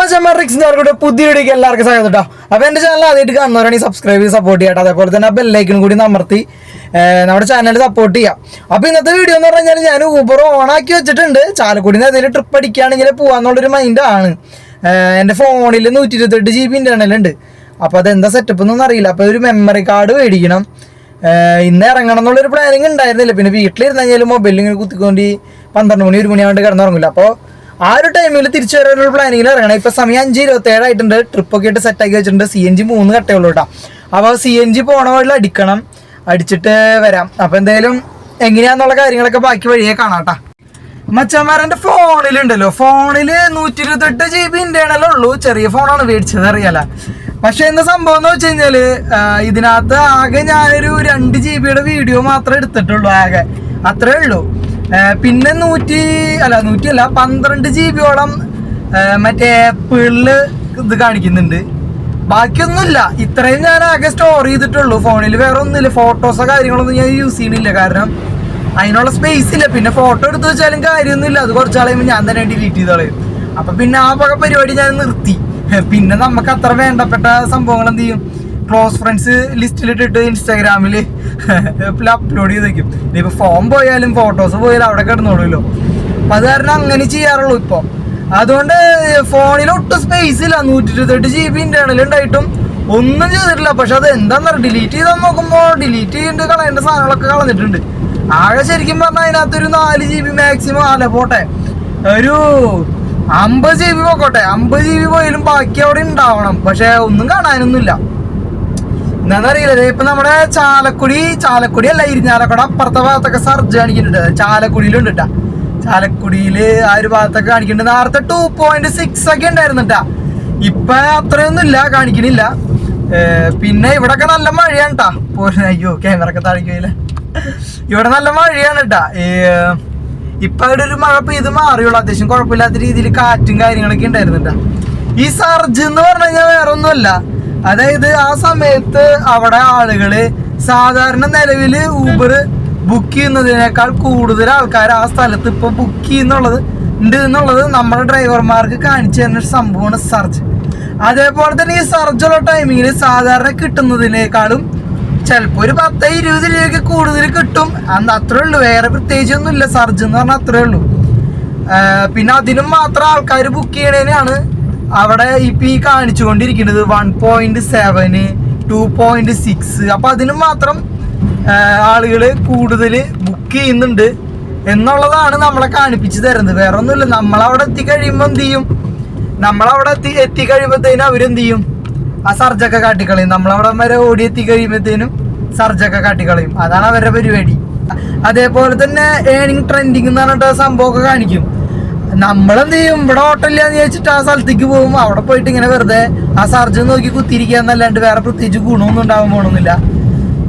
പുതിയ വീഡിയോക്ക് എല്ലാവർക്കും സ്വാഗതം കേട്ടോ. അപ്പോൾ എൻ്റെ ചാനൽ ആദ്യമായിട്ട് കാണുന്നവരാണെങ്കിൽ സബ്സ്ക്രൈബ് ചെയ്ത് സപ്പോർട്ട് ചെയ്യാം. അതേപോലെ തന്നെ ബെല്ലൈക്കൺ കൂടി അമർത്തി നമ്മുടെ ചാനൽ സപ്പോർട്ട് ചെയ്യാം. അപ്പോൾ ഇന്നത്തെ വീഡിയോ എന്ന് പറഞ്ഞു കഴിഞ്ഞാൽ ഞാൻ ഊബർ ഓണാക്കി വെച്ചിട്ടുണ്ട്. ചാലക്കുടിയിൽ നിന്ന് ഏതെങ്കിലും ട്രിപ്പ് അടിക്കുകയാണെങ്കിൽ പോകാമെന്നുള്ളൊരു മൈൻഡാണ്. എൻ്റെ ഫോണിൽ 128 GB ഇൻ്റർണൽ ഉണ്ട്. അപ്പോൾ അതെന്താ സെറ്റപ്പ് എന്നൊന്നും അറിയില്ല. അപ്പോൾ ഒരു മെമ്മറി കാർഡ് മേടിക്കണം. ഇന്ന് ഇറങ്ങണം എന്നുള്ളൊരു പ്ലാനിങ് ഉണ്ടായിരുന്നില്ല. പിന്നെ വീട്ടിലിരുന്ന് കഴിഞ്ഞാൽ മൊബൈലിൽ ഇങ്ങനെ കുത്തിക്കൊണ്ട് 12 മണി 1 മണിയാണ്ട് കിടന്നുറങ്ങില്ല. അപ്പോൾ ആ ഒരു ടൈമിൽ തിരിച്ചു വരാനൊരു പ്ലാനിങ്ങിൽ ഇറങ്ങണം. ഇപ്പോൾ സമയം 5:27 ആയിട്ടുണ്ട്. ട്രിപ്പൊക്കെ ആയിട്ട് സെറ്റാക്കി വെച്ചിട്ടുണ്ട്. CNG 3 കട്ടേ ഉള്ളൂ കേട്ടോ. അപ്പോൾ CNG പോണ വഴിയിൽ അടിക്കണം, അടിച്ചിട്ട് വരാം. അപ്പോൾ എന്തായാലും എങ്ങനെയാന്നുള്ള കാര്യങ്ങളൊക്കെ ബാക്കി വഴിയെ കാണാം കേട്ടോ. മച്ചന്മാരെൻ്റെ ഫോണിലുണ്ടല്ലോ, ഫോണിൽ 128 GB ഇൻ്റർണലുള്ളൂ. ചെറിയ ഫോണാണ് മേടിച്ചത്, അറിയാല. പക്ഷെ എന്താ സംഭവം എന്ന് വെച്ച് കഴിഞ്ഞാൽ ഇതിനകത്ത് ആകെ ഞാനൊരു 2 GB വീഡിയോ മാത്രമേ എടുത്തിട്ടുള്ളൂ. ആകെ അത്രേ ഉള്ളൂ. പിന്നെ 12 GB മറ്റേ ആപ്പിളിൽ ഇത് കാണിക്കുന്നുണ്ട്. ബാക്കിയൊന്നുമില്ല. ഇത്രയും ഞാൻ ആകെ സ്റ്റോർ ചെയ്തിട്ടുള്ളൂ ഫോണിൽ. വേറെ ഒന്നുമില്ല. ഫോട്ടോസോ കാര്യങ്ങളൊന്നും ഞാൻ യൂസ് ചെയ്യണില്ല. കാരണം അതിനുള്ള സ്പേസ് ഇല്ല. പിന്നെ ഫോട്ടോ എടുത്ത് വെച്ചാലും കാര്യമൊന്നുമില്ല. അത് കുറച്ച് കളയുമ്പോൾ ഞാൻ തന്നെ ഡിലീറ്റ് ചെയ്ത് കളയും. അപ്പം പിന്നെ ആ വക പരിപാടി ഞാൻ നിർത്തി. പിന്നെ നമുക്ക് അത്ര വേണ്ടപ്പെട്ട സംഭവങ്ങൾ എന്ത് ചെയ്യും, ക്ലോസ് ഫ്രണ്ട്സ് ലിസ്റ്റിലിട്ടിട്ട് ഇൻസ്റ്റാഗ്രാമിൽ അപ്ലോഡ് ചെയ്ത് വയ്ക്കും. ഇനിയിപ്പോൾ ഫോൺ പോയാലും ഫോട്ടോസ് പോയാലും അവിടെ കിടന്നോളൂല്ലോ. അപ്പം അത് കാരണം അങ്ങനെ ചെയ്യാറുള്ളൂ ഇപ്പോൾ. അതുകൊണ്ട് ഫോണിൽ ഒട്ടും സ്പേസ് ഇല്ല. 128 GB ഇൻ്റർണൽ ഉണ്ടായിട്ടും ഒന്നും ചെയ്തിട്ടില്ല. പക്ഷെ അത് എന്താണെന്ന് ഡിലീറ്റ് ചെയ്താൽ നോക്കുമ്പോൾ ഡിലീറ്റ് ചെയ്യേണ്ട കളയേണ്ട സാധനങ്ങളൊക്കെ കളഞ്ഞിട്ടുണ്ട്. ആകെ ശരിക്കും പറഞ്ഞാൽ അതിനകത്തൊരു 4 GB മാക്സിമം. അല്ല പോട്ടെ, ഒരു 50 GB പോക്കോട്ടെ. 50 GB പോയാലും ബാക്കി അവിടെ ഉണ്ടാവണം. പക്ഷെ ഒന്നും കാണാനൊന്നുമില്ല. എന്താണെന്നറിയില്ല. ഇപ്പൊ നമ്മുടെ ചാലക്കുടി അല്ല, ഇരിഞ്ഞാലക്കുട അപ്പുറത്തെ ഭാഗത്തൊക്കെ സർജ് കാണിക്കുന്നുണ്ട്. ചാലക്കുടിയിലുണ്ട് കേട്ടാ. ചാലക്കുടിയിൽ ആ ഒരു ഭാഗത്തൊക്കെ കാണിക്കുന്നുണ്ട്. നേരത്തെ 2.6 ഒക്കെ ഉണ്ടായിരുന്നിട്ടാ. ഇപ്പൊ അത്രയൊന്നും ഇല്ല, കാണിക്കണില്ല. പിന്നെ ഇവിടൊക്കെ നല്ല മഴയാണ് കേട്ടാ. അയ്യോ, ക്യാമറ ഒക്കെ താഴേക്കില്ല. ഇവിടെ നല്ല മഴയാണ് കേട്ടാ. ഇപ്പൊ അവിടെ ഒരു മഴ പെയ്ത് മാറിയുള്ളൂ. അത്യാവശ്യം കുഴപ്പമില്ലാത്ത രീതിയിൽ കാറ്റും കാര്യങ്ങളൊക്കെ ഉണ്ടായിരുന്നിട്ടാ. ഈ സർജ് എന്ന് പറഞ്ഞു കഴിഞ്ഞാൽ വേറെ ഒന്നുമല്ല. അതായത് ആ സമയത്ത് അവിടെ ആളുകള് സാധാരണ നിലവിൽ ഊബർ ബുക്ക് ചെയ്യുന്നതിനേക്കാൾ കൂടുതൽ ആൾക്കാർ ആ സ്ഥലത്ത് ഇപ്പൊ ബുക്ക് ചെയ്യുന്നുള്ളത് നമ്മുടെ ഡ്രൈവർമാർക്ക് കാണിച്ചു തരുന്ന ഒരു സംഭവമാണ് സർജ്. അതേപോലെ തന്നെ ഈ സർജുള്ള ടൈമിങ്ങിൽ സാധാരണ കിട്ടുന്നതിനേക്കാളും ചിലപ്പോൾ ഒരു 10-20 രൂപയ്ക്ക് കൂടുതൽ കിട്ടും. അത്രേ ഉള്ളൂ. വേറെ പ്രത്യേകിച്ചൊന്നും ഇല്ല. സർജ് എന്ന് പറഞ്ഞാൽ അത്രേ ഉള്ളൂ. പിന്നെ അതിനും മാത്രം ആൾക്കാർ ബുക്ക് ചെയ്യണേനാണ് അവിടെ ഇപ്പം ഈ കാണിച്ചുകൊണ്ടിരിക്കുന്നത് 1.7, 2.6. അപ്പം അതിനും മാത്രം ആളുകൾ കൂടുതൽ ബുക്ക് ചെയ്യുന്നുണ്ട് എന്നുള്ളതാണ് നമ്മളെ കാണിപ്പിച്ച് തരുന്നത്. വേറെ ഒന്നുമില്ല. നമ്മളവിടെ എത്തിക്കഴിയുമ്പോൾ എന്ത് ചെയ്യും, നമ്മളവിടെ എത്തിക്കഴിയുമ്പോഴത്തേനും അവരെന്ത് ചെയ്യും, ആ സർജൊക്കെ കാട്ടിക്കളയും. നമ്മളവിടെ വരെ ഓടി എത്തിക്കഴിയുമ്പോഴത്തേനും സർജൊക്കെ കാട്ടിക്കളയും. അതാണ് അവരുടെ പരിപാടി. അതേപോലെ തന്നെ ഏണിങ് ട്രെൻഡിങ് എന്ന് പറഞ്ഞിട്ട് സംഭവമൊക്കെ കാണിക്കും. നമ്മളെന്ത് ചെയ്യും, ഇവിടെ ഹോട്ടലില്ലാന്ന് ചോദിച്ചിട്ട് ആ സ്ഥലത്തേക്ക് പോകും. അവിടെ പോയിട്ട് ഇങ്ങനെ വെറുതെ ആ സർജൻ നോക്കി കുത്തിയിരിക്കുക എന്നല്ലാണ്ട് വേറെ പ്രത്യേകിച്ച് ഗുണമൊന്നും ഉണ്ടാവാൻ പോകണമെന്നില്ല.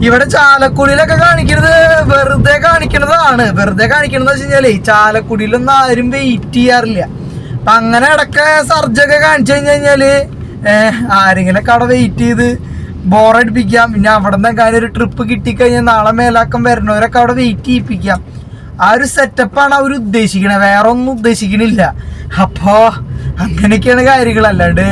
ഇവിടെ ചാലക്കുടിയിലൊക്കെ കാണിക്കുന്നത് വെറുതെ കാണിക്കുന്നതാണ്. വെറുതെ കാണിക്കണമെന്ന് വെച്ച് കഴിഞ്ഞാലേ ചാലക്കുടിയിലൊന്നും ആരും വെയിറ്റ് ചെയ്യാറില്ല. അപ്പം അങ്ങനെ ഇടയ്ക്ക് സർജൊക്കെ കാണിച്ചു കഴിഞ്ഞാല് ആരെങ്കിലൊക്കെ അവിടെ വെയിറ്റ് ചെയ്ത് ബോറടിപ്പിക്കാം. പിന്നെ അവിടെ നിന്ന് കാര്യം ഒരു ട്രിപ്പ് കിട്ടിക്കഴിഞ്ഞാൽ നാളെ മേലാക്കം വരുന്നവരൊക്കെ അവിടെ വെയിറ്റ് ചെയ്യിപ്പിക്കാം. ആ ഒരു സെറ്റപ്പാണ് അവർ ഉദ്ദേശിക്കണത്. വേറെ ഒന്നും ഉദ്ദേശിക്കണില്ല. അപ്പോൾ അങ്ങനെയൊക്കെയാണ് കാര്യങ്ങൾ. അല്ലാണ്ട്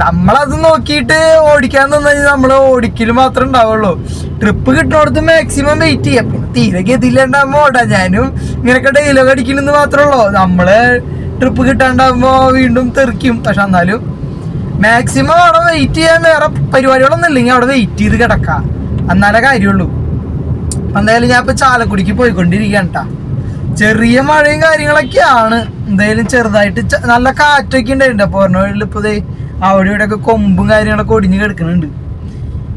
നമ്മളത് നോക്കിയിട്ട് ഓടിക്കാൻ തന്നു കഴിഞ്ഞാൽ നമ്മൾ ഓടിക്കൽ മാത്രമേ ഉണ്ടാവുള്ളൂ. ട്രിപ്പ് കിട്ടുന്നിടത്ത് മാക്സിമം വെയിറ്റ് ചെയ്യാം. പിന്നെ തീരെ ഗതിയിലുണ്ടാകുമ്പോൾ ഓടാ. ഞാനും ഇങ്ങനെയൊക്കെ ഡെയിലൊക്കെ അടിക്കണമെന്ന് മാത്രമേ ഉള്ളൂ. നമ്മള് ട്രിപ്പ് കിട്ടാണ്ടാകുമ്പോൾ വീണ്ടും തെറിക്കും. പക്ഷെ എന്നാലും മാക്സിമം അവിടെ വെയിറ്റ് ചെയ്യാൻ വേറെ പരിപാടികളൊന്നും ഇല്ലെങ്കിൽ അവിടെ വെയിറ്റ് ചെയ്ത് കിടക്കാം. എന്നാലേ കാര്യമുള്ളൂ. എന്തായാലും ഞാൻ ഇപ്പൊ ചാലക്കുടിക്ക് പോയിക്കൊണ്ടിരിക്കുകയാണ് കേട്ടാ. ചെറിയ മഴയും കാര്യങ്ങളൊക്കെയാണ്. എന്തായാലും ചെറുതായിട്ട് നല്ല കാറ്റൊക്കെ ഉണ്ടായിട്ടുണ്ട്. അപ്പോൾ പറഞ്ഞ വഴിയിൽ ഇപ്പോൾ അവിടെ ഇവിടെയൊക്കെ കൊമ്പും കാര്യങ്ങളൊക്കെ ഒടിഞ്ഞ് കിടക്കുന്നുണ്ട്.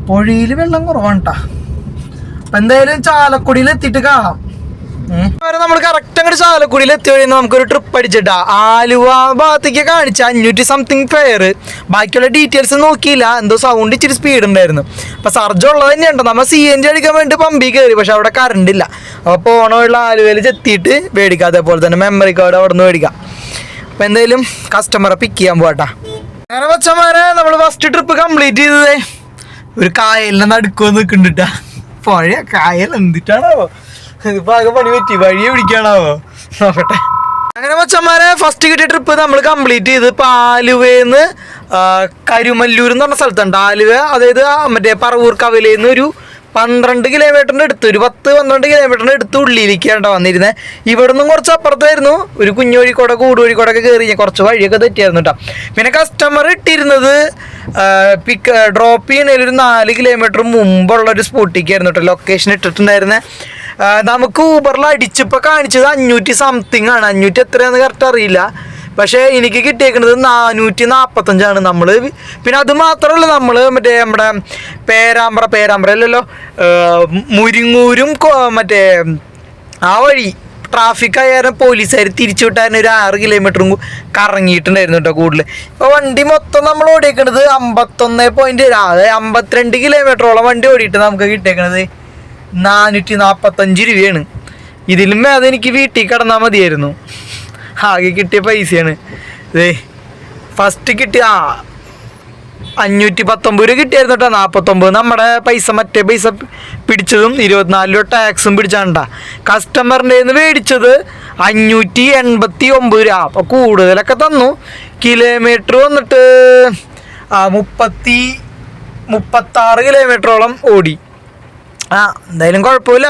പൊഴിയിൽ വെള്ളം കുറവാണ് കേട്ടാ. അപ്പൊ എന്തായാലും ചാലക്കുടിയിൽ എത്തിയിട്ട് കാണാം. നമ്മൾ കറക്റ്റ് അങ്ങോട്ട് ചാലക്കുടിയിൽ എത്തി കഴിയുമ്പോൾ നമുക്കൊരു ട്രിപ്പ് അടിച്ചിട്ടാ. ആലുവ ഭാഗത്തേക്ക് കാണിച്ച 500 സംതിങ് ഫെയർ. ബാക്കിയുള്ള ഡീറ്റെയിൽസ് നോക്കിയില്ല. എന്തോ സൗണ്ട് ഇച്ചിരി സ്പീഡ് ഉണ്ടായിരുന്നു. അപ്പം സർജ് ഉള്ളത് തന്നെയുണ്ട്. നമ്മൾ CNG അടിക്കാൻ വേണ്ടി പമ്പിൽ കയറി. പക്ഷെ അവിടെ കറണ്ട് ഇല്ല. അപ്പോൾ പോണ വഴിയുള്ള ആലുവയിൽ എത്തിയിട്ട് മേടിക്കാം. അതേപോലെ തന്നെ മെമ്മറി കാർഡ് അവിടെ നിന്ന് മേടിക്കാം. അപ്പം എന്തായാലും കസ്റ്റമറെ പിക്ക് ചെയ്യാൻ പോകട്ടാ. അങ്ങനെ വച്ചമാരെ നമ്മൾ ഫസ്റ്റ് ട്രിപ്പ് കംപ്ലീറ്റ് ചെയ്തതേ ഒരു കായലിനെ നടുക്കുമെന്ന് നിൽക്കുന്നുണ്ടാ. പുഴ കായൽ എന്തിട്ടാണോ ഇതിപ്പോ ആകെ പണി പറ്റി. വഴിയെ പിടിക്കാണാവോ നോക്കട്ടെ. അങ്ങനെ മച്ചന്മാരെ ഫസ്റ്റ് കിട്ടിയ ട്രിപ്പ് നമ്മൾ കംപ്ലീറ്റ് ചെയ്ത്. ഇപ്പം ആലുവയിൽ കരുമല്ലൂർ എന്ന് പറഞ്ഞ സ്ഥലത്തുണ്ട്. ആലുവ അതായത് മറ്റേ പറവൂർ കവലയിൽ നിന്ന് ഒരു 12 കിലോമീറ്ററിൻ്റെ അടുത്ത്, ഒരു 10-12 കിലോമീറ്ററിൻ്റെ അടുത്ത് ഉള്ളിലേക്കാണ് വരുന്നത്. ഇവിടെ നിന്നും കുറച്ച് അപ്പുറത്തായിരുന്നു. ഒരു കുഞ്ഞോഴിക്കോട കൂടുവഴിക്കോടൊക്കെ കയറി കുറച്ച് വഴിയൊക്കെ തെറ്റിയായിരുന്നു കേട്ടോ. പിന്നെ കസ്റ്റമർ ഇട്ടിരുന്നത് ഡ്രോപ്പ് ചെയ്യണതിൽ ഒരു 4 കിലോമീറ്റർ മുമ്പുള്ളൊരു സ്പോട്ടിക്കായിരുന്നു കേട്ടോ ലൊക്കേഷൻ ഇട്ടിട്ടുണ്ടായിരുന്നത്. നമുക്ക് ഊബറിൽ അടിച്ചിപ്പോൾ കാണിച്ചത് 500 സംതിങ് ആണ്. 500 എത്രയാണെന്ന് കറക്റ്റ് അറിയില്ല. പക്ഷേ എനിക്ക് കിട്ടിയേക്കുന്നത് 445 നമ്മൾ. പിന്നെ അത് മാത്രമല്ല, നമ്മൾ മറ്റേ നമ്മുടെ പേരാമ്പ്ര അല്ലല്ലോ, മുരിങ്ങൂരും മറ്റേ ആ വഴി ട്രാഫിക് ആയാലും പോലീസുകാർ തിരിച്ചു വിട്ടാൻ ഒരു 6 കിലോമീറ്ററും കറങ്ങിയിട്ടുണ്ടായിരുന്നു കേട്ടോ കൂടുതൽ. ഇപ്പോൾ വണ്ടി മൊത്തം നമ്മൾ ഓടിയേക്കണത് 52 കിലോമീറ്ററോളം വണ്ടി ഓടിയിട്ട് നമുക്ക് കിട്ടിയേക്കണത് 445 രൂപയാണ്. ഇതിലും അതെനിക്ക് വീട്ടിൽ കിടന്നാൽ മതിയായിരുന്നു. ആകെ കിട്ടിയ പൈസയാണ് ഇതേ. ഫസ്റ്റ് കിട്ടിയ 519 രൂപ കിട്ടിയായിരുന്നു കേട്ടോ. 49 നമ്മുടെ പൈസ, മറ്റേ പൈസ പിടിച്ചതും 24 രൂപ ടാക്സും പിടിച്ചാണ്ടാ. കസ്റ്റമറിൻ്റെ നിന്ന് മേടിച്ചത് 589 രൂപ. അപ്പോൾ കൂടുതലൊക്കെ തന്നു. കിലോമീറ്റർ വന്നിട്ട് 36 കിലോമീറ്ററോളം ഓടി. എന്തായാലും കുഴപ്പമില്ല.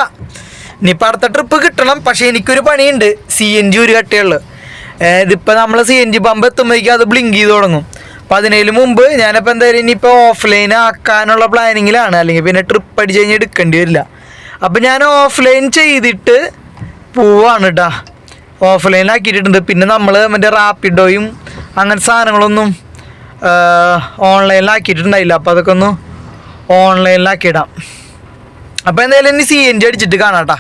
ഇനിയിപ്പോൾ അടുത്ത ട്രിപ്പ് കിട്ടണം. പക്ഷേ എനിക്കൊരു പണിയുണ്ട്. CNG ഒരു കട്ടയുള്ളു. ഇതിപ്പോൾ നമ്മൾ CNG പമ്പ് എത്തുമ്പോഴേക്കും അത് ബ്ലിങ്ക് ചെയ്ത് തുടങ്ങും. അപ്പോൾ അതിനു മുമ്പ് ഞാനിപ്പോൾ എന്തായാലും ഇനിയിപ്പോൾ ഓഫ്ലൈൻ ആക്കാനുള്ള പ്ലാനിങ്ങിലാണ്. അല്ലെങ്കിൽ പിന്നെ ട്രിപ്പ് അടിച്ച് കഴിഞ്ഞാൽ എടുക്കേണ്ടി വരില്ല. അപ്പോൾ ഞാൻ ഓഫ്ലൈൻ ചെയ്തിട്ട് പോവാണ് കേട്ടോ. ഓഫ്ലൈനിലാക്കിയിട്ടുണ്ട്. പിന്നെ നമ്മൾ മറ്റേ റാപ്പിഡോയും അങ്ങനത്തെ സാധനങ്ങളൊന്നും ഓൺലൈനിലാക്കിയിട്ടുണ്ടായില്ല. അപ്പോൾ അതൊക്കെ ഒന്ന് ഓൺലൈനിലാക്കിയിടാം. അപ്പോൾ എന്തായാലും ഇനി CNG അടിച്ചിട്ട് കാണാം കേട്ടോ.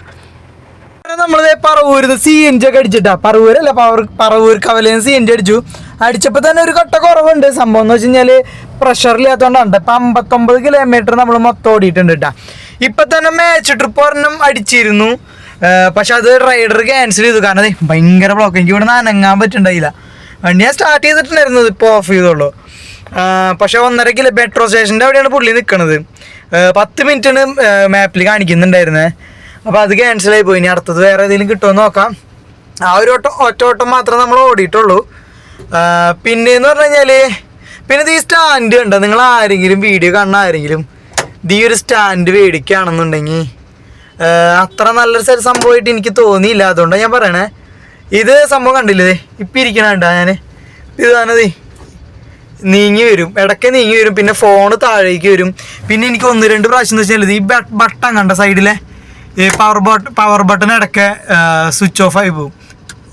നമ്മൾ പറവൂരിന്ന് CNG ഒക്കെ അടിച്ചിട്ടാ. പറവൂർ കവലയിൽ നിന്ന് CNG അടിച്ചപ്പോൾ തന്നെ ഒരു കട്ട കുറവുണ്ട്. സംഭവം എന്ന് വെച്ച് കഴിഞ്ഞാൽ പ്രഷറില്ലാത്തതുകൊണ്ടാണ്. ഇപ്പം 59 കിലോമീറ്റർ നമ്മൾ മൊത്തം ഓടിയിട്ടുണ്ട് കേട്ടോ. ഇപ്പം തന്നെ മാച്ച് ട്രിപ്പ് ഒരെണ്ണം അടിച്ചിരുന്നു. പക്ഷെ അത് റൈഡർ ക്യാൻസൽ ചെയ്തു. കാരണം ഭയങ്കര ബ്ലോക്ക്. എനിക്ക് ഇവിടെ നിന്ന് അനങ്ങാൻ പറ്റുന്നുണ്ടായില്ല. വണ്ടി ഞാൻ സ്റ്റാർട്ട് ചെയ്തിട്ടുണ്ടായിരുന്നത്, ഇപ്പോൾ ഓഫ് ചെയ്തോളൂ. പക്ഷെ 1.5 കിലോ മെട്രോ സ്റ്റേഷൻ്റെ അവിടെയാണ് പുള്ളി നിൽക്കുന്നത്. 10 മിനിറ്റാണ് മാപ്പിൽ കാണിക്കുന്നുണ്ടായിരുന്നത്. അപ്പോൾ അത് ക്യാൻസലായി പോയി. ഇനി അടുത്തത് വേറെ ഏതെങ്കിലും കിട്ടുമോ നോക്കാം. ആ ഒരു ഒറ്റ ഓട്ടം മാത്രമേ നമ്മൾ ഓടിയിട്ടുള്ളൂ. പിന്നെയെന്ന് പറഞ്ഞു കഴിഞ്ഞാൽ പിന്നെ ഈ സ്റ്റാൻഡ് ഉണ്ട്. നിങ്ങൾ ആരെങ്കിലും വീഡിയോ കാണുന്ന ആരെങ്കിലും ഈ ഒരു സ്റ്റാൻഡ് മേടിക്കുകയാണെന്നുണ്ടെങ്കിൽ അത്ര നല്ലൊരു സംഭവമായിട്ട് എനിക്ക് തോന്നിയില്ല. അതുകൊണ്ടാണ് ഞാൻ പറയണേ. ഇത് സംഭവം കണ്ടില്ലേ, ഇപ്പം ഇരിക്കണണ്ട ഞാൻ. ഇതാണത് നീങ്ങി വരും, ഇടയ്ക്ക് നീങ്ങി വരും. പിന്നെ ഫോണ് താഴേക്ക് വരും. പിന്നെ എനിക്ക് 1-2 പ്രാവശ്യം എന്ന് വെച്ചാൽ ഈ ബട്ടൺ കണ്ട സൈഡിലെ ഈ പവർ ബട്ടൺ ഇടയ്ക്ക് സ്വിച്ച് ഓഫ് ആയി പോകും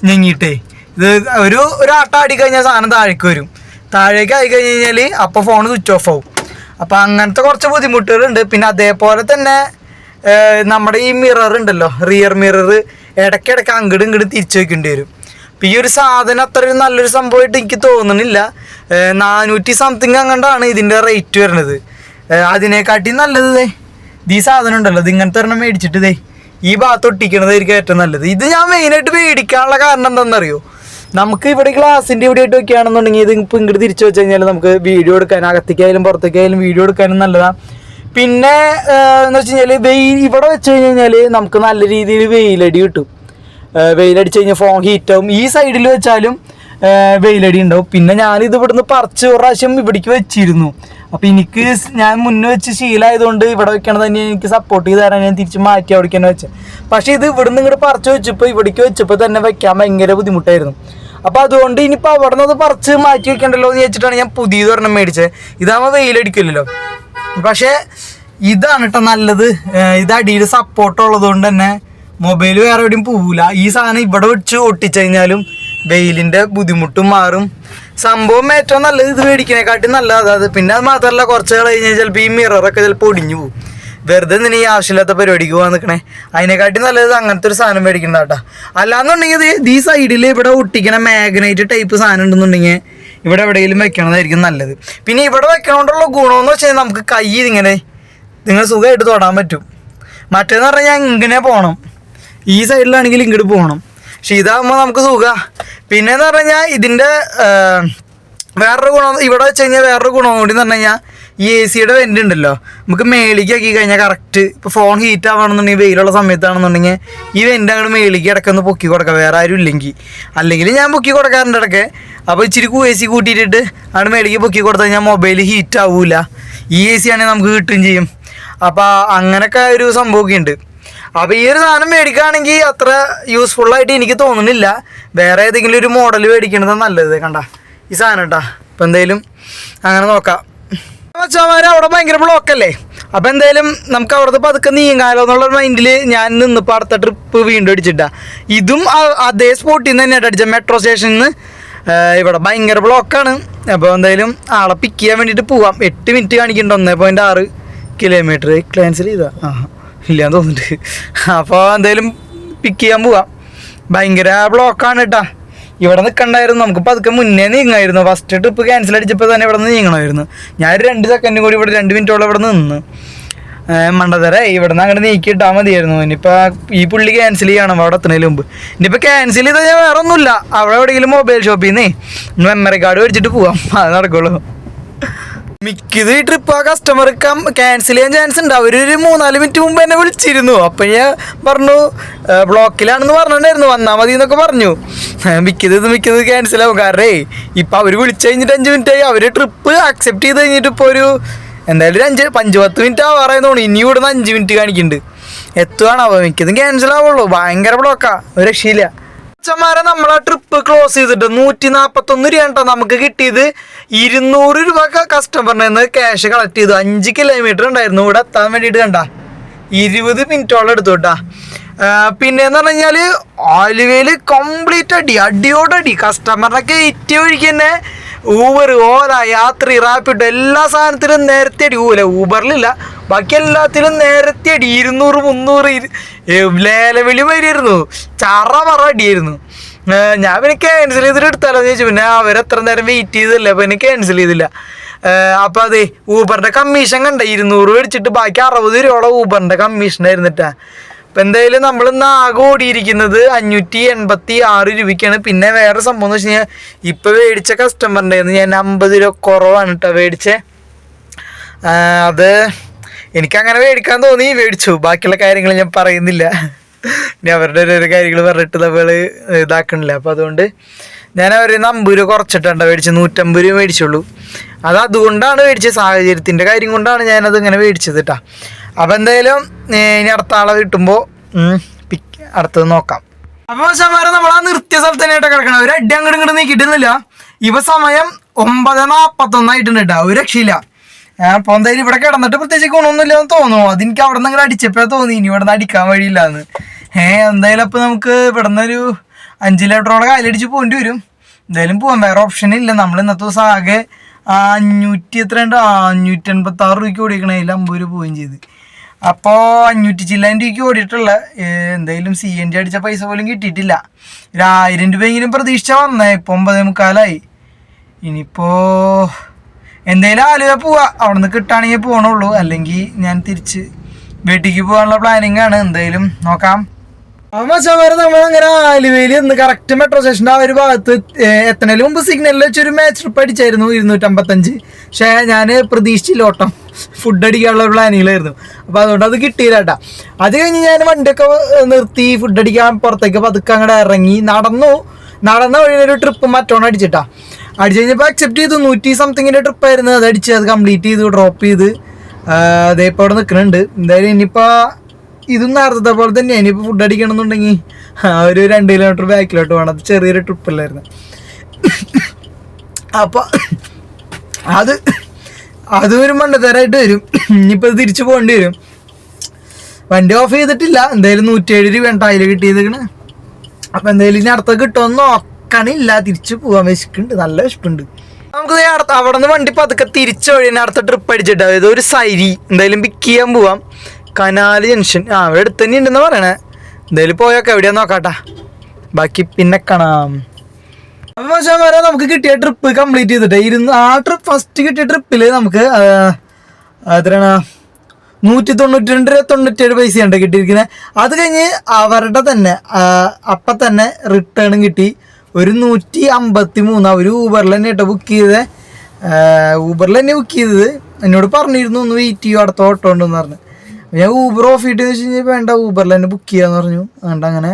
ഞെങ്ങിയിട്ടേ. ഇത് ഒരു ആട്ട ആടിക്കഴിഞ്ഞാൽ സാധനം താഴേക്ക് വരും. താഴേക്ക് ആയി കഴിഞ്ഞ് കഴിഞ്ഞാൽ അപ്പോൾ ഫോൺ സ്വിച്ച് ഓഫ് ആവും. അപ്പോൾ അങ്ങനത്തെ കുറച്ച് ബുദ്ധിമുട്ടുകളുണ്ട്. പിന്നെ അതേപോലെ തന്നെ നമ്മുടെ ഈ മിറർ ഉണ്ടല്ലോ, റിയർ മിറർ ഇടയ്ക്കിടയ്ക്ക് അങ്ങോട്ടും ഇങ്ങോട്ടും തിരിച്ചു വയ്ക്കേണ്ടി വരും. അപ്പം ഈ ഒരു സാധനം അത്രയും നല്ലൊരു സംഭവമായിട്ട് എനിക്ക് തോന്നുന്നില്ല. 400 സംതിങ് അങ്ങോട്ടാണ് ഇതിൻ്റെ റേറ്റ് വരുന്നത്. അതിനെക്കാട്ടി നല്ലത് ഈ സാധനം ഉണ്ടല്ലോ, ഇത് ഇങ്ങനത്തെ ഒരെണ്ണം മേടിച്ചിട്ട് ഈ ഭാഗത്ത് ഒട്ടിക്കണതായിരിക്കും ഏറ്റവും നല്ലത്. ഇത് ഞാൻ മെയിനായിട്ട് മേടിക്കാനുള്ള കാരണം എന്താണെന്നറിയോ, നമുക്ക് ഇവിടെ ഗ്ലാസിൻ്റെ ഇവിടെ ആയിട്ട് വെക്കുകയാണെന്നുണ്ടെങ്കിൽ ഇത് ഇപ്പോൾ ഇങ്ങോട്ട് തിരിച്ചു വെച്ച് കഴിഞ്ഞാൽ നമുക്ക് വീഡിയോ എടുക്കാൻ, അകത്തേക്കായാലും പുറത്തേക്കായാലും വീഡിയോ എടുക്കാനും നല്ലതാണ്. പിന്നെ എന്ന് വെച്ച് കഴിഞ്ഞാൽ ഇവിടെ വെച്ച് കഴിഞ്ഞാൽ നമുക്ക് നല്ല രീതിയിൽ വെയിലടി കിട്ടും. വെയിലടിച്ച് കഴിഞ്ഞാൽ ഫോൺ ഹീറ്റാവും. ഈ സൈഡിൽ വെച്ചാലും വെയിലടി ഉണ്ടാവും. പിന്നെ ഞാനിത് ഇവിടുന്ന് പറിച്ച് ഒരു പ്രാവശ്യം ഇവിടേക്ക് വെച്ചിരുന്നു. അപ്പോൾ എനിക്ക് ഞാൻ മുന്നേ വെച്ച് ശീലമായതുകൊണ്ട് ഇവിടെ വെക്കണത് തന്നെ എനിക്ക് സപ്പോർട്ട് ചെയ്ത് തരാൻ ഞാൻ തിരിച്ച് മാറ്റി അവിടേക്ക് തന്നെ വെച്ചത്. പക്ഷേ ഇത് ഇവിടുന്ന് ഇങ്ങോട്ട് പറിച്ച് വെച്ചപ്പോൾ ഇവിടേക്ക് വെച്ചപ്പോൾ തന്നെ വെക്കാൻ ഭയങ്കര ബുദ്ധിമുട്ടായിരുന്നു. അപ്പോൾ അതുകൊണ്ട് ഇനിയിപ്പോൾ അവിടെ നിന്ന് അത് പറിച്ച് മാറ്റി വെക്കണ്ടല്ലോ എന്ന് വെച്ചിട്ടാണ് ഞാൻ പുതിയത് ഒരെണ്ണം മേടിച്ചത്. ഇതാകുമ്പോൾ വെയിലടിക്കില്ലല്ലോ. പക്ഷേ ഇതാണ് കേട്ടോ നല്ലത്. ഇത് അടിയിൽ സപ്പോർട്ട് ഉള്ളതുകൊണ്ട് തന്നെ മൊബൈൽ വേറെ എവിടെയും പോവില്ല. ഈ സാധനം ഇവിടെ വെച്ച് ഒട്ടിച്ചു കഴിഞ്ഞാലും വെയിലിൻ്റെ ബുദ്ധിമുട്ടും മാറും. സംഭവം ഏറ്റവും നല്ലത് ഇത് മേടിക്കുന്നതിനെക്കാട്ടി നല്ലത് അത്. പിന്നെ അത് മാത്രമല്ല, കുറച്ച് കഴിഞ്ഞാൽ ചിലപ്പോൾ ഈ മിററൊക്കെ ചിലപ്പോൾ ഒടിഞ്ഞു പോകും. വെറുതെ നിന്നെ ഈ ആവശ്യമില്ലാത്ത പരിപാടിക്ക് പോകാൻ നിൽക്കണേ. അതിനെക്കാട്ടി നല്ലത് അങ്ങനത്തെ ഒരു സാധനം മേടിക്കണ്ട കേട്ടോ. അല്ലാന്നുണ്ടെങ്കിൽ ഈ സൈഡിൽ ഇവിടെ ഒട്ടിക്കണ മാഗ്നൈറ്റ് ടൈപ്പ് സാധനം ഉണ്ടെന്നുണ്ടെങ്കിൽ ഇവിടെ എവിടെയെങ്കിലും വെക്കണതായിരിക്കും നല്ലത്. പിന്നെ ഇവിടെ വെക്കണോണ്ടുള്ള ഗുണമെന്ന് വെച്ച് കഴിഞ്ഞാൽ നമുക്ക് കൈ ഇതിങ്ങനെ നിങ്ങൾ സുഖമായിട്ട് തൊടാൻ പറ്റും. മറ്റേന്ന് പറഞ്ഞാൽ ഇങ്ങനെ പോകണം, ഈ സൈഡിലാണെങ്കിൽ ഇങ്ങോട്ട് പോകണം. പക്ഷെ ഇതാകുമ്പോൾ നമുക്ക് സുഖമാണ്. പിന്നെയെന്ന് പറഞ്ഞു കഴിഞ്ഞാൽ ഇതിൻ്റെ വേറൊരു ഗുണം ഇവിടെ വെച്ച് കഴിഞ്ഞാൽ വേറൊരു ഗുണം കൂടി എന്ന് പറഞ്ഞു കഴിഞ്ഞാൽ ഈ AC യുടെ വെൻ്റ് ഉണ്ടല്ലോ, നമുക്ക് മേളിലേക്ക് ആക്കി കഴിഞ്ഞാൽ കറക്റ്റ് ഇപ്പോൾ ഫോൺ ഹീറ്റ് ആവണമെന്നുണ്ടെങ്കിൽ വെയിലുള്ള സമയത്താണെന്നുണ്ടെങ്കിൽ ഈ വെൻ്റ് അങ്ങോട്ട് മേളിലേക്ക് ഇടയ്ക്കൊന്ന് പൊക്കി കൊടുക്കാം, വേറെ ആരും ഇല്ലെങ്കിൽ. അല്ലെങ്കിൽ ഞാൻ പൊക്കി കൊടുക്കാറുണ്ട് ഇടയ്ക്ക്. അപ്പോൾ ഇച്ചിരി AC കൂട്ടിയിട്ടിട്ട് അങ്ങോട്ട് മേളിലേക്ക് പൊക്കി കൊടുത്തു കഴിഞ്ഞാൽ മൊബൈൽ ഹീറ്റ് ആവില്ല. ഈ AC ആണെങ്കിൽ നമുക്ക് കിട്ടുകയും ചെയ്യും. അപ്പോൾ അങ്ങനെയൊക്കെ ഒരു സംഭവമൊക്കെ ഉണ്ട്. അപ്പോൾ ഈ ഒരു സാധനം മേടിക്കുകയാണെങ്കിൽ അത്ര യൂസ്ഫുള്ളായിട്ട് എനിക്ക് തോന്നുന്നില്ല. വേറെ ഏതെങ്കിലും ഒരു മോഡൽ മേടിക്കണത് നല്ലത്. കണ്ട ഈ സാധനം കേട്ടാ. അപ്പോൾ എന്തായാലും അങ്ങനെ നോക്കാം. മച്ചാമാർ അവിടെ ഭയങ്കര ബ്ലോക്കല്ലേ, അപ്പോൾ എന്തായാലും നമുക്ക് അവിടുത്തെ പതുക്കെ നീങ്ങാലോ എന്നുള്ള മൈൻഡിൽ ഞാൻ നിന്നിപ്പോൾ അടുത്ത ട്രിപ്പ് വീണ്ടും അടിച്ചിട്ടാ. ഇതും അതേ സ്പോട്ടിൽ നിന്ന് തന്നെയായിട്ട് അടിച്ച മെട്രോ സ്റ്റേഷനിൽ നിന്ന്. ഇവിടെ ഭയങ്കര ബ്ലോക്കാണ്. അപ്പോൾ എന്തായാലും ആളെ പിക്ക് ചെയ്യാൻ വേണ്ടിയിട്ട് പോവാം. 8 മിനിറ്റ് കാണിക്കുന്നുണ്ട്, 1.6 കിലോമീറ്റർ ക്യാൻസൽ ചെയ്താ ഇല്ലാന്ന് തോന്നുന്നുണ്ട്. അപ്പോൾ എന്തായാലും പിക്ക് ചെയ്യാൻ പോവാം. ഭയങ്കര ബ്ലോക്കാണ് കേട്ടാ. ഇവിടെ നിൽക്കണ്ടായിരുന്നു, നമുക്ക് പതുക്കെ മുന്നേ നീങ്ങായിരുന്നു. ഫസ്റ്റ് ട്രിപ്പ് ക്യാൻസൽ അടിച്ചപ്പോൾ തന്നെ ഇവിടെ നിന്ന് നീങ്ങണമായിരുന്നു. ഞാൻ 2 സെക്കൻഡ് കൂടി ഇവിടെ 2 മിനിറ്റോളം ഇവിടെ നിന്ന് മണ്ടതര ഇവിടെ നിന്ന് അങ്ങോട്ട് നീക്കിയിട്ടാൽ മതിയായിരുന്നു. ഇനിയിപ്പോൾ ഈ പുള്ളി ക്യാൻസൽ ചെയ്യണം അവിടെ എത്തുന്നതിന് മുമ്പ്. ഇനിയിപ്പോൾ ക്യാൻസൽ ചെയ്താൽ ഞാൻ വേറെ ഒന്നുമില്ല, അവിടെ എവിടെയെങ്കിലും മൊബൈൽ ഷോപ്പിൽ നിന്നേ മെമ്മറി കാർഡ് മേടിച്ചിട്ട് പോവാം, അത് നടക്കുള്ളൂ. മിക്കത് ഈ ട്രിപ്പ് ആ കസ്റ്റമർ ക്യാൻസൽ ചെയ്യാൻ ചാൻസ് ഉണ്ട്. അവരൊരു 3-4 മിനിറ്റ് മുമ്പ് എന്നെ വിളിച്ചിരുന്നു. അപ്പം ഞാൻ പറഞ്ഞു ബ്ലോക്കിലാണെന്ന് പറഞ്ഞിട്ടുണ്ടായിരുന്നു, വന്നാൽ മതി എന്നൊക്കെ പറഞ്ഞു. മിക്കത് ക്യാൻസൽ ആവും. കാരണം ഇപ്പം അവർ വിളിച്ചു കഴിഞ്ഞിട്ട് 5 മിനിറ്റായി. അവർ ട്രിപ്പ് അക്സെപ്റ്റ് ചെയ്ത് കഴിഞ്ഞിട്ട് ഇപ്പോൾ ഒരു എന്തായാലും 5-10 മിനിറ്റ് ആവാറായി തോന്നി. ഇനി ഇവിടുന്ന് 5 മിനിറ്റ് കാണിക്കുന്നുണ്ട്. എത്തുകയാണാവോ, മിക്കതും ക്യാൻസൽ ആവുള്ളൂ. ഭയങ്കര ബ്ലോക്കാ, ഒരു രക്ഷയില്ല. അച്ഛന്മാരെ നമ്മളാ ട്രിപ്പ് ക്ലോസ് ചെയ്തിട്ട് 141 രൂപ കേട്ടോ നമുക്ക് കിട്ടിയത്. 200 രൂപ കസ്റ്റമറിൽ നിന്ന് ക്യാഷ് കളക്ട് ചെയ്തു. 5 കിലോമീറ്റർ ഉണ്ടായിരുന്നു ഇവിടെ എത്താൻ വേണ്ടിയിട്ട്. കണ്ട 20 മിനിറ്റോളം എടുത്തു കേട്ടാ. പിന്നെന്ന് പറഞ്ഞു കഴിഞ്ഞാൽ ആലുവയിൽ കംപ്ലീറ്റ് അടിയോടടി കസ്റ്റമറിനെ കയറ്റി ഒഴിക്ക് തന്നെ. ഊബർ, ഓല, യാത്രി, റാപ്പിഡ് എല്ലാ സാധനത്തിലും നേരത്തെ അടി. ഊബറിലില്ല, ബാക്കി എല്ലാത്തിലും നേരത്തെ അടി. 200-300 ലേലവിളി വരിയായിരുന്നു. പറ അടിയായിരുന്നു. ഞാൻ പിന്നെ ക്യാൻസൽ ചെയ്തിട്ട് എടുത്താലോ എന്ന് ചോദിച്ചു. പിന്നെ അവരെത്ര നേരം വെയിറ്റ് ചെയ്തല്ലേ, അപ്പോൾ എനിക്ക് ക്യാൻസൽ ചെയ്തില്ല. അപ്പോൾ അതെ ഊബറിൻ്റെ കമ്മീഷൻ കണ്ട 200 മേടിച്ചിട്ട് ബാക്കി 60 രൂപയോളം ഊബറിൻ്റെ കമ്മീഷനായിരുന്നിട്ടാ. അപ്പം എന്തായാലും നമ്മൾ ഇന്ന് ആകെ ഓടിയിരിക്കുന്നത് 586 രൂപയ്ക്കാണ്. പിന്നെ വേറെ സംഭവം എന്ന് വെച്ച് കഴിഞ്ഞാൽ ഇപ്പോൾ മേടിച്ച കസ്റ്റമറിൻ്റെ ഞാൻ 50 രൂപ കുറവാണ് കേട്ടോ മേടിച്ചേ. അത് എനിക്കങ്ങനെ മേടിക്കാൻ തോന്നി, മേടിച്ചു. ബാക്കിയുള്ള കാര്യങ്ങൾ ഞാൻ പറയുന്നില്ല, ഇനി അവരുടെ ഓരോ കാര്യങ്ങൾ പറഞ്ഞിട്ട് നമ്മൾ ഇതാക്കണില്ല. അപ്പോൾ അതുകൊണ്ട് ഞാൻ അവർ 50 രൂപ കുറച്ചിട്ടുണ്ട് മേടിച്ചത്. 150 രൂപ മേടിച്ചുള്ളൂ. അതുകൊണ്ടാണ് മേടിച്ചത്, സാഹചര്യത്തിൻ്റെ കാര്യം കൊണ്ടാണ് ഞാനത് ഇങ്ങനെ മേടിച്ചത് കേട്ടോ. അപ്പോൾ എന്തായാലും ഇനി അടുത്ത ആളെ കിട്ടുമ്പോൾ അടുത്തത് നോക്കാം. അപ്പോൾ മച്ചാന്മാരെ നമ്മൾ ആ നിർത്തിയ സ്ഥലത്ത് തന്നെയായിട്ട് കിടക്കണം. ഒരു അടി അങ്ങോട്ട് നീക്കിയിട്ടിരുന്നില്ല. ഇപ്പം സമയം 9:41 ആയിട്ടുണ്ട് കേട്ടോ. ഒരു രക്ഷയില്ല. അപ്പോൾ എന്തായാലും ഇവിടെ കിടന്നിട്ട് പ്രത്യേകിച്ച് ഗുണമൊന്നുമില്ല എന്ന് തോന്നുന്നു. അതെനിക്ക് അവിടെ നിന്ന് ഇങ്ങനെ അടിച്ചപ്പോൾ തോന്നി ഇനി ഇവിടെ നിന്ന് അടിക്കാൻ വഴിയില്ല എന്ന്. എന്തായാലും അപ്പോൾ നമുക്ക് ഇവിടെ നിന്നൊരു 5 ലിറ്ററോളം കാലടിച്ച് പോകേണ്ടി വരും. എന്തായാലും പോകാം, വേറെ ഓപ്ഷൻ ഇല്ല. നമ്മൾ ഇന്നത്തെ ദിവസം ആകെ 586 രൂപയ്ക്ക് ഓടിക്കണേൽ 50 രൂപ പോവുകയും ചെയ്ത്. അപ്പോൾ 500 ചില്ലാൻ രൂപയ്ക്ക് ഓടിയിട്ടുള്ള എന്തായാലും CNG അടിച്ച പൈസ പോലും കിട്ടിയിട്ടില്ല. 1000 രൂപയെങ്കിലും പ്രതീക്ഷിച്ച വന്നേ. ഇപ്പോൾ 9:45. ഇനിയിപ്പോൾ എന്തായാലും ആലുവ പോവാ. അവിടെ നിന്ന് കിട്ടുകയാണെങ്കിൽ പോകണുള്ളൂ, അല്ലെങ്കിൽ ഞാൻ തിരിച്ച് വീട്ടിലേക്ക് പോകാനുള്ള പ്ലാനിങ് ആണ്. എന്തായാലും നോക്കാം. മച്ചാമാരെ നമ്മളങ്ങനെ ആലുവയിൽ ഇന്ന് കറക്റ്റ് മെട്രോ സ്റ്റേഷൻ്റെ ആ ഒരു ഭാഗത്ത് എത്തണേലും മുമ്പ് സിഗ്നലിൽ വെച്ചൊരു മാച്ച് ട്രിപ്പ് അടിച്ചായിരുന്നു 255. പക്ഷേ ഞാൻ പ്രതീക്ഷിച്ചില്ല ഓട്ടം, ഫുഡ് അടിക്കാനുള്ള പ്ലാനിങ്ങിലായിരുന്നു. അപ്പോൾ അതുകൊണ്ട് അത് കിട്ടിയില്ല കേട്ടോ. അത് കഴിഞ്ഞ് ഞാൻ വണ്ടിയൊക്കെ നിർത്തി ഫുഡ് അടിക്കാൻ പുറത്തേക്ക് പതുക്കെ അങ്ങോട്ട് ഇറങ്ങി നടന്ന വഴിയൊരു ട്രിപ്പ് മറ്റോണം അടിച്ചിട്ടാ. അടിച്ചു കഴിഞ്ഞപ്പോൾ അക്സെപ്റ്റ് ചെയ്തു. 100 സംതിങ്ങിൻ്റെ ട്രിപ്പായിരുന്നു. അത് അടിച്ച് അത് കംപ്ലീറ്റ് ചെയ്തു, ഡ്രോപ്പ് ചെയ്ത് അതേ ഇപ്പോൾ അവിടെ നിൽക്കുന്നുണ്ട്. എന്തായാലും ഇനിയിപ്പോൾ ഇതും നേരത്തെ പോലെ തന്നെയാണ്. ഇനിയിപ്പോൾ ഫുഡ് അടിക്കണമെന്നുണ്ടെങ്കിൽ ഒരു 2 കിലോമീറ്റർ ബാക്കിലോട്ട് വേണം. അത് ചെറിയൊരു ട്രിപ്പല്ലായിരുന്നു. അപ്പോൾ അതൊരു മണ്ടത്തരായിട്ട് വരും. ഇനിയിപ്പോൾ തിരിച്ചു പോകേണ്ടി വരും. വണ്ടി ഓഫ് ചെയ്തിട്ടില്ല. എന്തായാലും 107 രൂപ അതിൽ കിട്ടിയതിന്. അപ്പോൾ എന്തായാലും ഇനി അടുത്ത കിട്ടുമെന്ന് നോക്കണില്ല. തിരിച്ചു പോകാൻ വിശക്കുന്നുണ്ട്, നല്ല വിശപ്പുണ്ട്. നമുക്ക് അവിടെ നിന്ന് വണ്ടി പതുക്കെ തിരിച്ചു വഴി അടുത്ത ട്രിപ്പ് അടിച്ചിട്ട് അതായത് ഒരു സൈരി എന്തായാലും പിക്ക് ചെയ്യാൻ പോവാം. കനാല് ജംഗ്ഷൻ അവിടെ അടുത്ത് തന്നെ ഉണ്ടെന്ന് പറയണേ. എന്തായാലും പോയൊക്കെ എവിടെയാന്ന് നോക്കാട്ടാ, ബാക്കി പിന്നെ കാണാം. അപ്പം പക്ഷേ വരെ നമുക്ക് കിട്ടിയ ട്രിപ്പ് കംപ്ലീറ്റ് ചെയ്തിട്ട് ആ ട്രിപ്പ് ഫസ്റ്റ് കിട്ടിയ ട്രിപ്പിൽ നമുക്ക് എത്രയാണ് 192 രൂപ 97 പൈസയാണ് കിട്ടിയിരിക്കുന്നത്. അത് കഴിഞ്ഞ് അവരുടെ തന്നെ അപ്പം തന്നെ റിട്ടേണും കിട്ടി ഒരു 153. അവർ ഊബറിൽ തന്നെ കേട്ടോ ബുക്ക് ചെയ്തത്. എന്നോട് പറഞ്ഞിരുന്നു ഒന്ന് വെയിറ്റ് ചെയ്യും അടുത്ത ഓട്ടോ ഉണ്ടെന്ന് പറഞ്ഞു. ഞാൻ ഊബർ ഓഫ് ചെയ്തിട്ട് വെച്ച് കഴിഞ്ഞാൽ വേണ്ട ഊബറിൽ തന്നെ ബുക്ക് ചെയ്യാന്ന് പറഞ്ഞു. അതുകൊണ്ട് അങ്ങനെ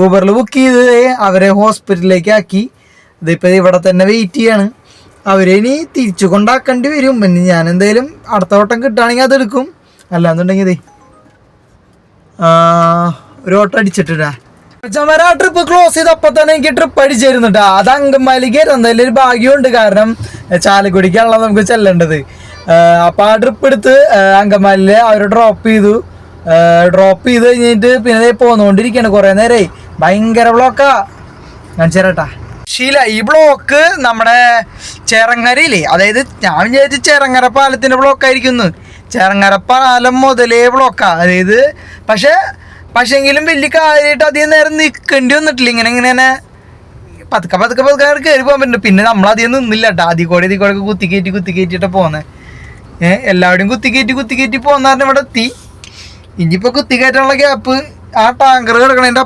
ഊബറിൽ ബുക്ക് ചെയ്ത് അവരെ ഹോസ്പിറ്റലിലേക്ക് ആക്കി. ഇതിപ്പോൾ ഇവിടെ തന്നെ വെയിറ്റ് ചെയ്യാണ്. അവരെ ഇനി തിരിച്ചു കൊണ്ടാക്കേണ്ടി വരും. പിന്നെ ഞാൻ എന്തായാലും അടുത്ത വട്ടം കിട്ടുകയാണെങ്കിൽ അതെടുക്കും. അല്ലാന്നുണ്ടെങ്കിൽ ഒരു ഓട്ടം അടിച്ചിട്ടാ ആ ട്രിപ്പ് ക്ലോസ് ചെയ്ത് അപ്പം തന്നെ എനിക്ക് ട്രിപ്പ് അടിച്ചിരുന്നുട്ടാ. അത് അങ്കമാലിക്ക് എന്തായാലും ഒരു ഭാഗ്യമുണ്ട്. കാരണം ചാലക്കുടിക്കാണല്ലോ നമുക്ക് ചെല്ലേണ്ടത്. അപ്പം ആ ട്രിപ്പ് എടുത്ത് അങ്കമാലിയിൽ അവർ ഡ്രോപ്പ് ചെയ്ത് കഴിഞ്ഞിട്ട് പിന്നെ പോന്നുകൊണ്ടിരിക്കുകയാണ്. കുറേ നേരമായി ഭയങ്കര ബ്ലോക്കാ. കാണിച്ചു തരാട്ടാ. ശീല ഈ ബ്ലോക്ക് നമ്മുടെ ചേറങ്ങരയില്ലേ, അതായത് ഞാൻ വിചാരിച്ചു ചേറങ്ങര പാലത്തിൻ്റെ ബ്ലോക്കായിരിക്കുന്നു. ചേറങ്ങര പാലം മുതലേ ബ്ലോക്കാ. അതായത് പക്ഷെങ്കിലും വലിയ കാര്യമായിട്ട് അധികം നേരം നിൽക്കേണ്ടി വന്നിട്ടില്ല. ഇങ്ങനെ പതുക്കെ കയറി പോകാൻ പറ്റുന്നുണ്ട്. പിന്നെ നമ്മളധികം നിന്നില്ല കേട്ടോ. അതിൽ കൂടെ കുത്തി കയറ്റിട്ട് പോകുന്നത്. എല്ലാവരുടെയും കുത്തി കയറ്റി പോകുന്ന കാരണം ഇവിടെ എത്തി. ഇനിയിപ്പോൾ കുത്തി കയറ്റാനുള്ള ഗ്യാപ്പ് ആ ടാങ്കർ കിടക്കണതിൻ്റെ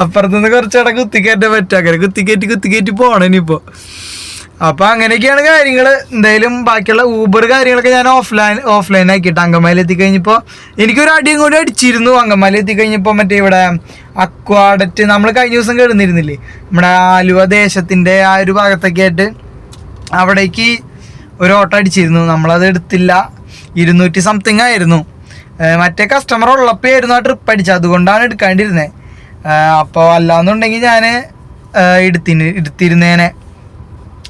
അപ്പുറത്തുനിന്ന് കുറച്ചിടെ കുത്തി കയറ്റാൻ പറ്റും. അങ്ങനെ കുത്തി കയറ്റി പോകണം ഇനിയിപ്പോൾ. അപ്പോൾ അങ്ങനെയൊക്കെയാണ് കാര്യങ്ങൾ. എന്തായാലും ബാക്കിയുള്ള ഊബർ കാര്യങ്ങളൊക്കെ ഞാൻ ഓഫ്ലൈൻ ആക്കിയിട്ട് അങ്കമാലി എത്തിക്കഴിഞ്ഞപ്പോൾ എനിക്കൊരു അടിയും കൂടി അടിച്ചിരുന്നു. അങ്കമാലി എത്തിക്കഴിഞ്ഞപ്പോൾ മറ്റേ ഇവിടെ അക്വാഡറ്റ് നമ്മൾ കഴിഞ്ഞ ദിവസം കിടന്നിരുന്നില്ലേ, നമ്മുടെ ആലുവ ദേശത്തിൻ്റെ ആ ഒരു ഭാഗത്തൊക്കെ ആയിട്ട് അവിടേക്ക് ഒരു ഓട്ടോ അടിച്ചിരുന്നു. നമ്മളത് എടുത്തില്ല. 200 സംതിങ് ആയിരുന്നു. മറ്റേ കസ്റ്റമർ ഉള്ളപ്പോൾ ആയിരുന്നു ആ ട്രിപ്പ് അടിച്ചത്. അതുകൊണ്ടാണ് എടുക്കാണ്ടിരുന്നത്. അപ്പോൾ അല്ലാന്നുണ്ടെങ്കിൽ ഞാൻ എടുത്തിരുന്നേനെ.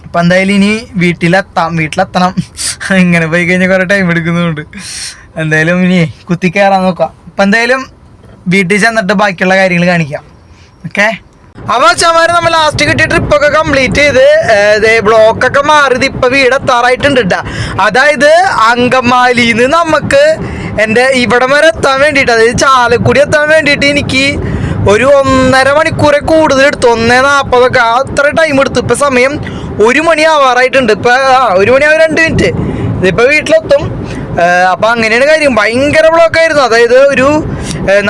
അപ്പം എന്തായാലും ഇനി വീട്ടിലെത്തണം. ഇങ്ങനെ പോയി കഴിഞ്ഞാൽ കുറേ ടൈം എടുക്കുന്നുണ്ട്. എന്തായാലും ഇനി കുത്തി കയറാൻ നോക്കാം. അപ്പം എന്തായാലും വീട്ടിൽ ചെന്നിട്ട് ബാക്കിയുള്ള കാര്യങ്ങൾ കാണിക്കാം. ഓക്കെ. അപ്പോൾ അച്ഛന്മാർ നമ്മൾ ലാസ്റ്റ് കിട്ടിയ ട്രിപ്പൊക്കെ കംപ്ലീറ്റ് ചെയ്ത് ബ്ലോക്കൊക്കെ മാറിയത് ഇപ്പം വീടെത്താറായിട്ടുണ്ട് കേട്ടോ. അതായത് അങ്കമാലിന്ന് നമുക്ക് എൻ്റെ ഇവിടം വരെ എത്താൻ വേണ്ടിയിട്ട്, അതായത് ചാലക്കുടി എത്താൻ വേണ്ടിയിട്ട് എനിക്ക് ഒരു 1.5 മണിക്കൂറെ കൂടുതൽ എടുത്തു. 1:40 അത്ര ടൈം എടുത്തു. ഇപ്പം സമയം 1 മണി ആവാറായിട്ടുണ്ട്. ഇപ്പം 1 മണിയാവും 2 മിനിറ്റ്. ഇതിപ്പോൾ വീട്ടിലെത്തും. അപ്പം അങ്ങനെയാണ് കാര്യം. ഭയങ്കര ബ്ലോക്കായിരുന്നു. അതായത്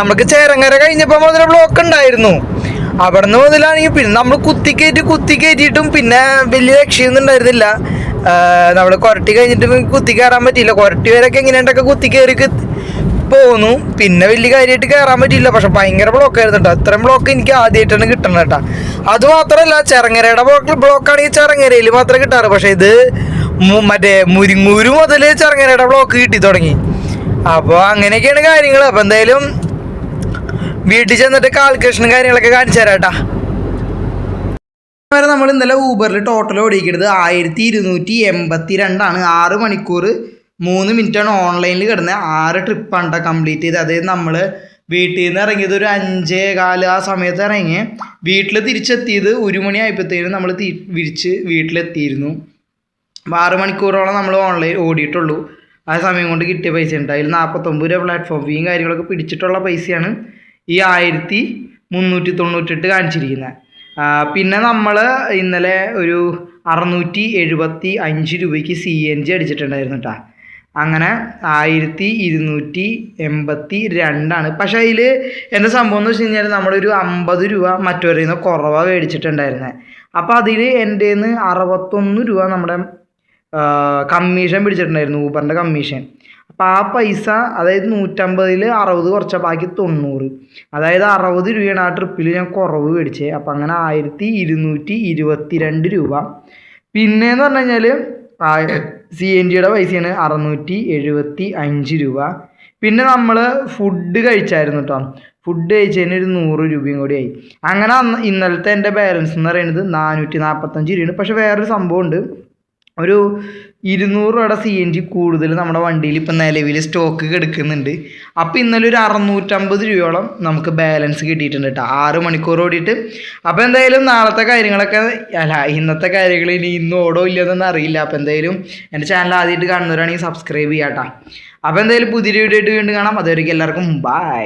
നമുക്ക് ചേരങ്ങര കഴിഞ്ഞപ്പോൾ മുതൽ ബ്ലോക്ക് ഉണ്ടായിരുന്നു. അവിടെ നിന്ന് മുതലാണെങ്കിൽ പിന്നെ നമ്മൾ കുത്തി കയറ്റിയിട്ടും പിന്നെ വലിയ രക്ഷയൊന്നും ഉണ്ടായിരുന്നില്ല. നമ്മൾ കൊരട്ടി കഴിഞ്ഞിട്ട് കുത്തി കയറാൻ പറ്റിയില്ല. കൊരട്ടി വരെയൊക്കെ എങ്ങനെയുണ്ടൊക്കെ കുത്തി കയറി പോന്നു. പിന്നെ വലിയ കാര്യമായിട്ട് കയറാൻ പറ്റിയില്ല. പക്ഷെ ഭയങ്കര ബ്ലോക്കായിരുന്നു കേട്ടോ. അത്രയും ബ്ലോക്ക് എനിക്ക് ആദ്യമായിട്ടാണ് കിട്ടണം കേട്ടോ. അതുമാത്രമല്ല, ചെറങ്ങരയുടെ ബ്ലോക്കാണെങ്കിൽ ചെറങ്ങരയിൽ മാത്രമേ കിട്ടാറ്. പക്ഷെ ഇത് മറ്റേ മുരിങ്ങൂര് മുതൽ ചെറങ്ങരയുടെ ബ്ലോക്ക് കിട്ടി തുടങ്ങി. അപ്പോൾ അങ്ങനെയൊക്കെയാണ് കാര്യങ്ങൾ. അപ്പോൾ എന്തായാലും വീട്ടിൽ ചെന്നിട്ട് കാൽക്കുലേഷനും കാര്യങ്ങളൊക്കെ കാണിച്ചു തരാം കേട്ടാ. നമ്മൾ ഇന്നലെ ഊബറിൽ ടോട്ടൽ ഓടിക്കുന്നത് 1282 6 മണിക്കൂർ 3 മിനിറ്റാണ് ഓൺലൈനിൽ കിടന്നത്. 6 ട്രിപ്പാണ് കംപ്ലീറ്റ് ചെയ്ത്. അതായത് നമ്മൾ വീട്ടിൽ നിന്ന് ഇറങ്ങിയത് ഒരു 5:15 ആ സമയത്ത് ഇറങ്ങി വീട്ടിൽ തിരിച്ചെത്തിയത് 1 മണി ആയപ്പോഴത്തേനും നമ്മൾ വീട്ടിലെത്തിയിരുന്നു. 6 മണിക്കൂറോളം നമ്മൾ ഓൺലൈൻ ഓടിയിട്ടുള്ളൂ. ആ സമയം കൊണ്ട് കിട്ടിയ പൈസ ഉണ്ട്. അതിൽ 49 രൂപ പ്ലാറ്റ്ഫോം ഫീയും കാര്യങ്ങളൊക്കെ പിടിച്ചിട്ടുള്ള പൈസയാണ് ഈ 1398 കാണിച്ചിരിക്കുന്നത്. പിന്നെ നമ്മൾ ഇന്നലെ ഒരു 675 രൂപയ്ക്ക് CNG അടിച്ചിട്ടുണ്ടായിരുന്നു കേട്ടോ. അങ്ങനെ 1282. പക്ഷേ അതിൽ എന്താ സംഭവം എന്ന് വെച്ച് കഴിഞ്ഞാൽ നമ്മളൊരു 50 രൂപ മറ്റവരിൽ നിന്ന് കുറവാണ് മേടിച്ചിട്ടുണ്ടായിരുന്നത്. അപ്പോൾ അതിൽ എൻ്റെ നിന്ന് 61 രൂപ നമ്മുടെ കമ്മീഷൻ പിടിച്ചിട്ടുണ്ടായിരുന്നു, ഊബറിൻ്റെ കമ്മീഷൻ. അപ്പോൾ ആ പൈസ, അതായത് 150-ൽ 60 കുറച്ച ബാക്കി 90, അതായത് 60 രൂപയാണ് ആ ട്രിപ്പിൽ ഞാൻ കുറവ് മേടിച്ചത്. അപ്പം അങ്ങനെ 1222 രൂപ. പിന്നെയെന്ന് പറഞ്ഞു കഴിഞ്ഞാൽ CNGയുടെ പൈസയാണ് 675 രൂപ. പിന്നെ നമ്മൾ ഫുഡ് കഴിച്ചായിരുന്നു കേട്ടോ. ഫുഡ് കഴിച്ചതിന് ഒരു 100 രൂപയും കൂടിയായി. അങ്ങനെ ഇന്നലത്തെ എൻ്റെ ബാലൻസ് എന്ന് പറയുന്നത് 445 രൂപയാണ്. പക്ഷേ വേറൊരു സംഭവമുണ്ട്. ഒരു 200 രൂപയുടെ CNG കൂടുതൽ നമ്മുടെ വണ്ടിയിൽ ഇപ്പം നിലവിൽ സ്റ്റോക്ക് കിടക്കുന്നുണ്ട്. അപ്പോൾ ഇന്നലെ ഒരു 650 രൂപയോളം നമുക്ക് ബാലൻസ് കിട്ടിയിട്ടുണ്ട് കേട്ടോ 6 മണിക്കൂർ ഓടിയിട്ട്. അപ്പോൾ എന്തായാലും നാളത്തെ കാര്യങ്ങളൊക്കെ ഇന്നത്തെ കാര്യങ്ങൾ ഇന്ന് ഓടോ ഇല്ലയെന്നൊന്നും അറിയില്ല. അപ്പോൾ എന്തായാലും എൻ്റെ ചാനൽ ആദ്യമായിട്ട് കാണുന്നവരാണെങ്കിൽ സബ്സ്ക്രൈബ് ചെയ്യാം കേട്ടോ. അപ്പോൾ എന്തായാലും പുതിയൊരു വീഡിയോ ആയിട്ട് വീണ്ടും കാണാം. അതുവരെയ്ക്കും എല്ലാവർക്കും ബൈ.